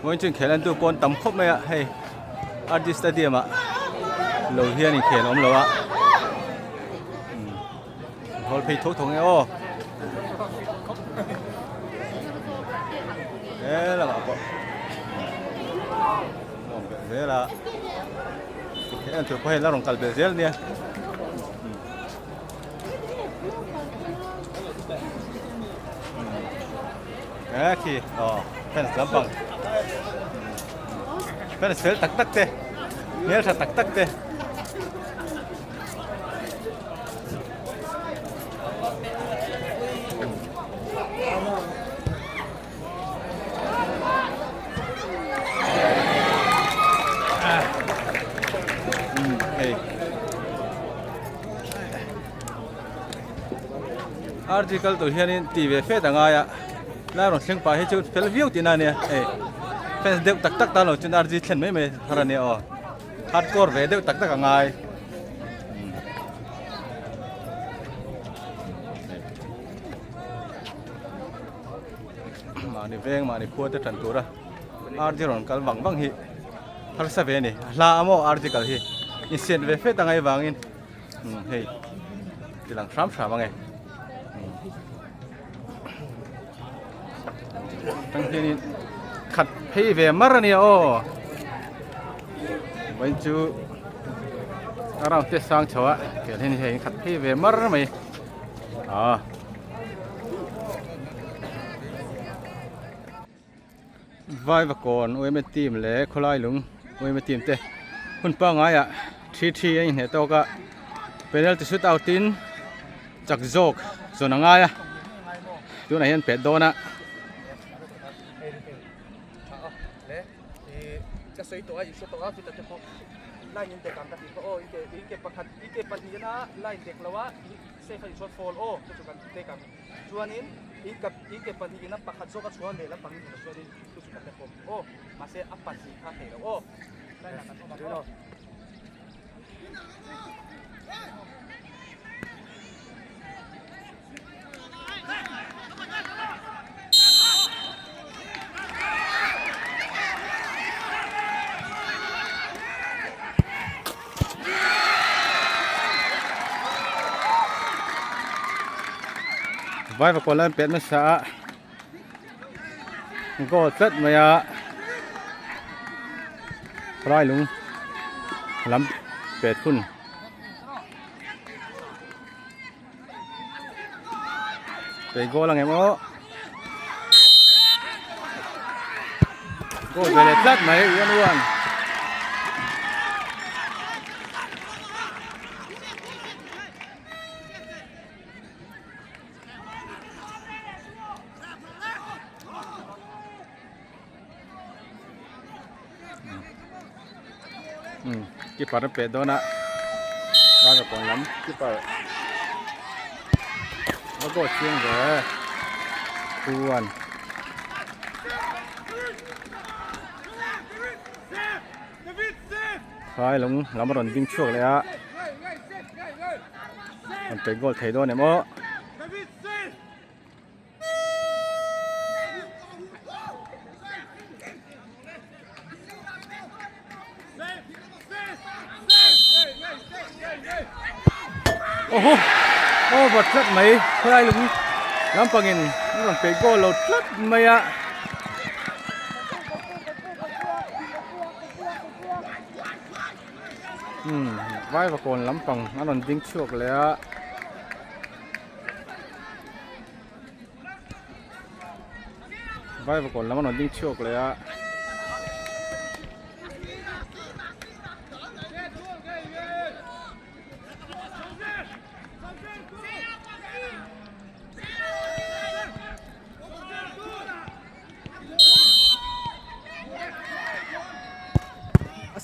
วันจุนเขลันตัวปนต่ำครบไหมอะให้อาร์ติสต์เดียมอะเราเฮียนี่เขลอมเราอะฮอลพีทุกทงไงโอ้là bảo bộ thế là cái anh chụp hay là đồng cắt bể dễ nè cái khi fan sắm bằng fan sale tắc tắc thế nhớ là tắc tắc thế article tu hianin ti ve fe tanga ya la ron thleng pa he chu fel view tina ne fans deuh tak tak ta lo chun arji thlen mai mai harani o hardcore ve deuh tak tak angai mani veng mani khuat te than tura arji ron kal wang wang hi har sa ve ni la amo article hi insian ve fe tangai wangin hei tilang thram thra wangaiทั้งที่นี่ขัดให้เวมารเนี่ยโอ้วันจูเราเตะสร้างชัวเกิดที่นี่เห็นขัดให้เวมารไหมวายประกอนโอ้ยไม่ตีมเล่คลายลุงโอ้ยไม่ตีมเตะคุณป้าไงอ่ะทีไอ้เนี่ยตัวก็เป็นเรื่องที่สุดเอาตินจากโจกส่วนง่ายอ่ะดูไหนเห็นเป็ดโดนอ่ะจะใส่ตัวอีกตัวก็คือจะพอไล่ยิงเด็กกันแต่ที่โอ้อีเก็บประคัดอีเก็บปฏิญาณไล่เด็กแล้วว่าเซฟให้ช็อตโฟลโอ้ก็จะกันเด็กกันชวนนี้อีเก็บปฏิญาณประคัดโซก็ชวนเลยแล้วปังนี่ชวนนี้ก็จะกันแต่ผมโอ้มาเซฟอัปปัสสีข้าเหรอโอ้ได้หนักกันเข้ามาไว้ประกอบแล้วเป็ดมันสะมันก็เสร็จมาอ่ะปลายลุงล้ำเป็ดคุณเป็ดก็ละไงมั้งก็เป็ดเสร็จไหมอ้วนกี่ปาร์เป็ดโดนนะว่ากับปองล้ำกี่ปาร์แล้วก็เชียงแหวนทวนใช่ลงล้ำมาโดนวิ่งช่วงเลยฮะมันเป็นโกลไทยโดนเนี่ยมั้งโอ้โหโอ้บอดชัดไหมเพื่ออะไรลุงน้ำปังอินนี่มันเป็นโกลเราชัดไหมอะไว้ประกอบล้ำปังนั่นมันดิ้งช่วงเลยอะไว้ประกอบแล้วมันดิ้งช่วงเลยอะ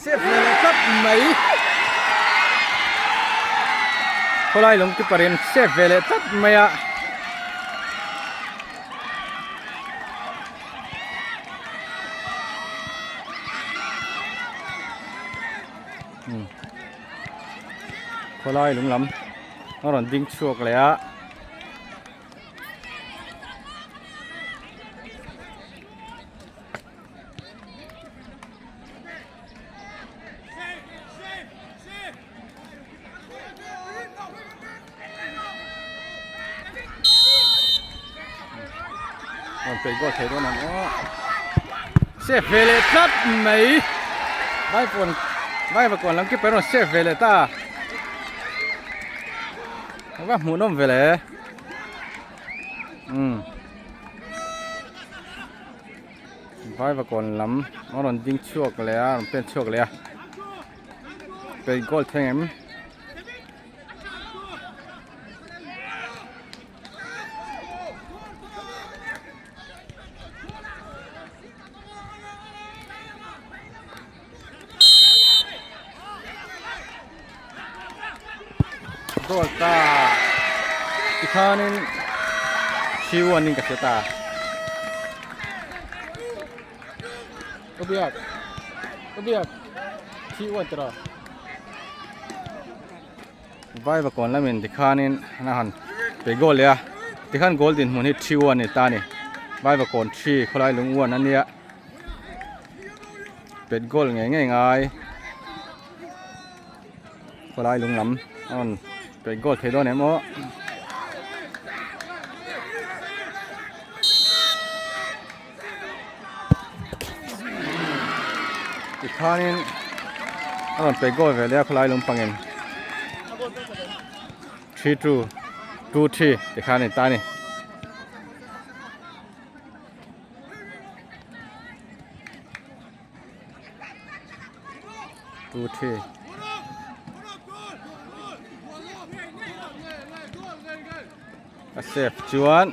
เซฟเลยครับไหมเขาไล่ลงที่ประเด็นเซฟเลยครับไหมอะเขาไล่ลงล้ำเขาหล่นดิ้งช่วงเลยอะ เป็นก็เทโดนอ๋อเซฟเวเลตัดไม่ไม่ฝนไม่ประกอบแล้วก็เป็นเซฟเวเลต้าว่าหมูนุ่มเวเลไม่ประกอบล้ำมันโดนยิงชั่วกันเลยเป็นชั่วกันเลยเป็นกอลแทงโดนตาอีกครั้งนึงชิวอันนี้กับเสตาก็เบียกชิวอันตรอไว้ประกอบแล้วมันที่ครั้งนี้นะฮันไปโกลเลยอะที่ครั้งโกลดินมันนี่ชิวอันนี้ตานี่ไว้ประกอบชีคนไรลุงอ้วนนั่นเนี่ยเป็นโกลง่ายคนไรลุงล้ำอันเป็นโกลเทโดนเนี่ยมั้งอีกครั้งนึงอันเป็นโกลเวลาคนไรลุงปังเงิน3-2 2-3อีกครั้งนึงตานี่2-3 Asep cuan,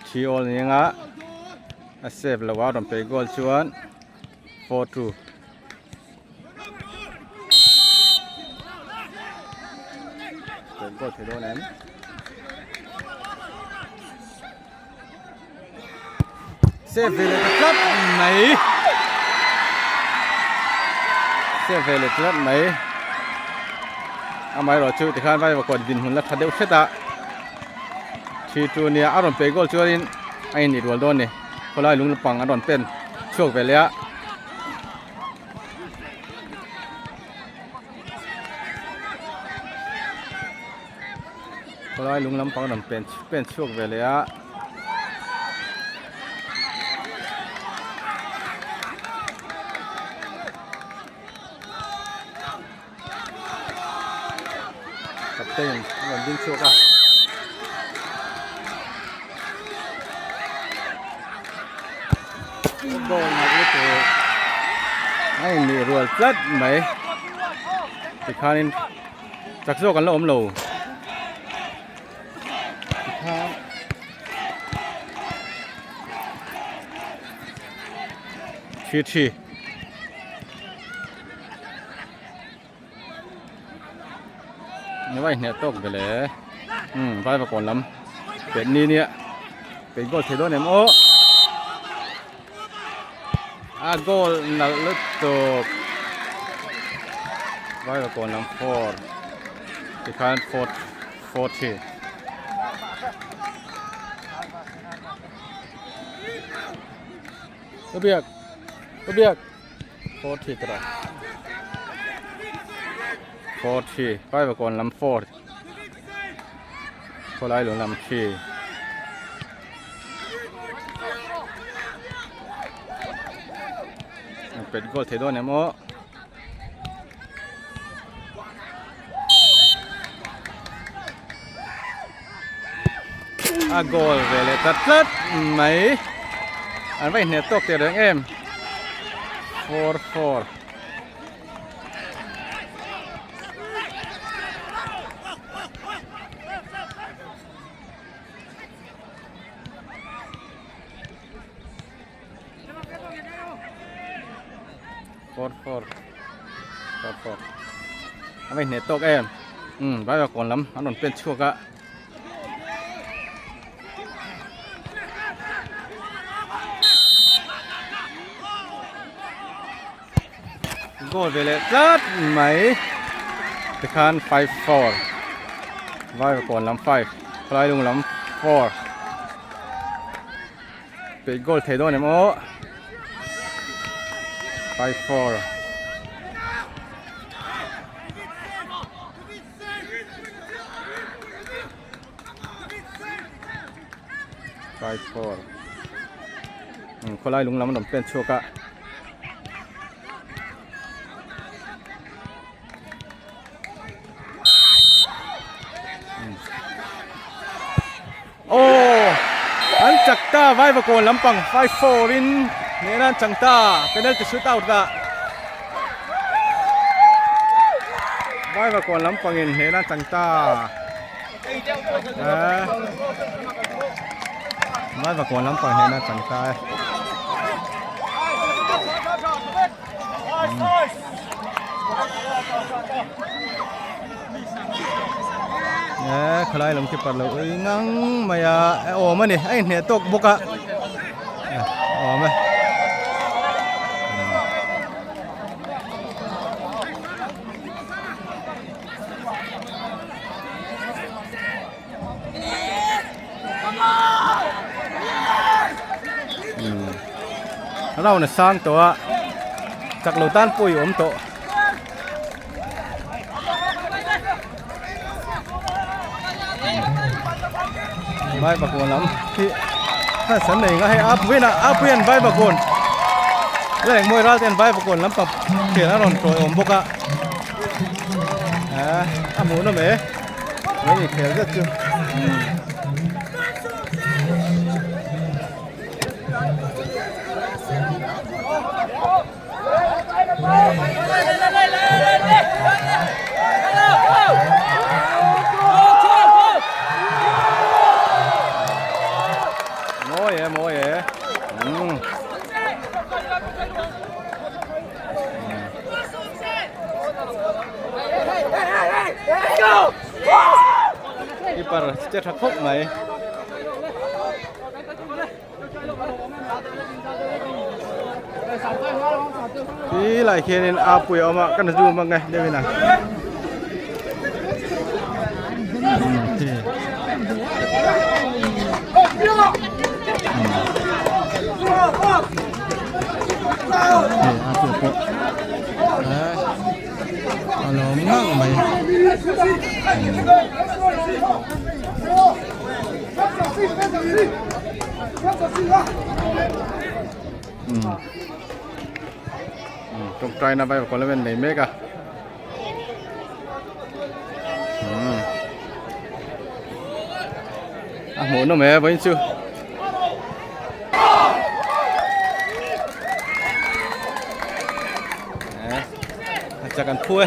Ciol ni nga, Asep lawat dan pegol cuan, 4-2. Pegol terus nem. Asep vele telat mai. Asep vele telat mai. Amai rocu tekan vai bakon din hun la thadeu seta. 3-2เนี่ยอารอนเปโกลชัวรินไอ้นี่ดวลโดนนี่คนไรลุงปังอารอนเป็นช่วงไปแล้วคนไรลุงลำปังอารอนเป็นช่วงไปแล้วกับเต้นวันดิ้งช่วงอ่ะโดนมาด้วยตัวไอ้นี่รัวจัดไหมอีกครั้งนึงจักโซ่กันแล้วอมโลอีกครั้งชีนี่ว่าเนี่ยตกไปเลยไปประกอบล้ำเป็นนี่เนี่ยเป็นโกลเทโดเนี่ยโอ้Gol nak letup. Baik gol nam 4. Tekan 40. Kebiak. 40 terus. 40. Baik gol nam 4. Kolai lu nam 3.เป็นโกลเทโดนเนี่ยมั้งโกลเวลตัดไหมอันไม่เนี่ยตกเตะเรื่อง4-4 ไม่เนี่ยตกไปกับคนล้ำอันนั้นเป็นชั่วกะโกลเวลตัดไหมตะคาน5-4ไปกับคนล้ำ5พลายลุงล้ำ4เป็นโกลเทโดเนี่ยมั้ง5-4 5-4 คนไล่ลุงล้ำดมเป็นชัวกะโอ้อันจักตาไว้ประโกนลำปังไฟโฟรินเนี่ยนั่นจังตาเป็นได้จะชุดเอาตาไว้ประโกนลำปังอินเนี่ยนั่นจังตาไว้ประโกนลำปังเนี่ยนั่นจังตาคลายลมคิดปัดเลยงังมายาโอ้มานี่ไอ้เนี่ยตกบุกอะโอ้มาเราเนี่ยสร้างตัวจากโลตันปุยอมโตไม่ประกวนล้ำที่ถ้าสันนิษฐานให้อัพเวียนใบประกวนแรงมวยราเต้นใบประกวนล้ำกับเขียนอารมณ์โปรยอมบุกะหมูน้ำเอ๋ไม่มีเขียวก็คือโมยอีปาร์จะทักพบไหมที่หลายเคนินอาปุยเอามากันดูมั้งไงเดี๋ยวนะเรานั่งไหมตรงใจนะไปก่อนแล้วเป็นไหนเมกอะหมูน้ำแม่ไว้ชื่อจากกันพูด